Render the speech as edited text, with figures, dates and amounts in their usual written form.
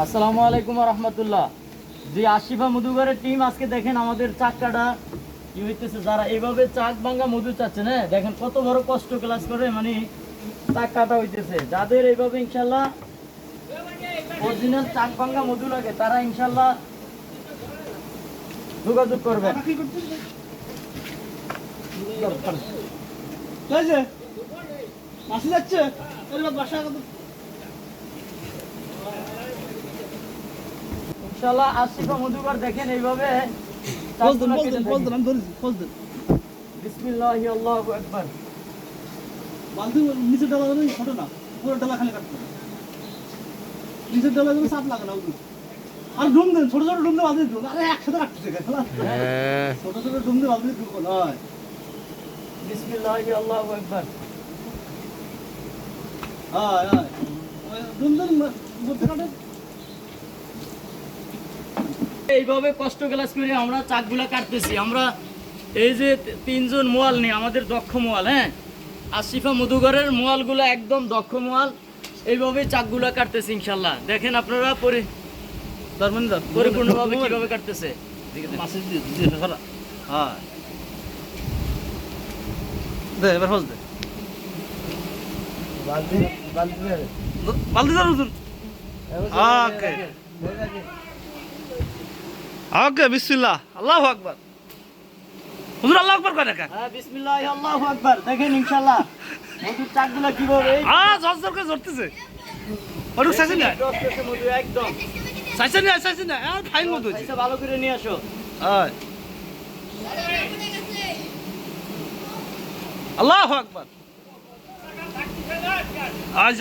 আসসালামু আলাইকুম রহমতুল্লাহ। জি, আশিফা মধুঘরের টিম আজকে দেখেন আমাদের চাক্কাটা কি হইতেছে। যারা এইভাবে চাক ভাঙ্গা মধু চাচ্ছেন, হ্যাঁ দেখেন কত বড় কষ্ট ক্লাস করে মানে চাক্কাটা হইতেছে। যাদের এইভাবে ইনশাল্লাহ অরিজিনাল চাক ভাঙ্গা মধু লাগে তারা ইনশাল্লাহ যোগাযোগ করবেন। যাচ্ছে বাসা ইনশাল্লাহ আশিফা মধুঘর দেখেন এইভাবে বিসমিল্লাহি আল্লাহু আকবার। বালতি নিচের ডালা ছোট না, পুরো ডালা খালি কাটতে হবে। নিচের ডালা চাপ লাগে না। আর ডুম দেন, ছোট ছোট ডুম দিয়ে বালতি ডুম আরে একসাথে কাটতেছে। ছোট ছোট ডুম দিয়ে বালতি ডুম হয়। বিসমিল্লাহি আল্লাহু আকবার। ডুম দেন মধ্যে কাটে। এইভাবে কষ্ট ক্লাস করে আমরা চাকগুলা কাটতেছি। আমরা এই যে তিনজন মোয়াল নেই, আমাদের দক্ষ মোয়াল, হ্যাঁ আশিফা মধুঘরের মোয়ালগুলো একদম দক্ষ মোয়াল। এইভাবে চাকগুলা কাটতেছি ইনশাল্লাহ। দেখেন আপনারা পরিপূর্ণভাবে কিভাবে কাটতেছে। এবার হল দে বালতি ধর হুজুর। ওকে ওকে বিসমিল্লাহ আল্লাহু আকবার। হুজুর আল্লাহু আকবার কয় টাকা? হ্যাঁ বিসমিল্লাহ আল্লাহু আকবার। দেখেন ইনশাল্লাহ মধুর চাকগুলা কিভাবে জোর করে ধরতেছে। ওটুক চাইছে না মধু একদম চাইছে না ফাইন মধু ভালো করে নিয়ে আসো। আল্লাহু আকবার। আজ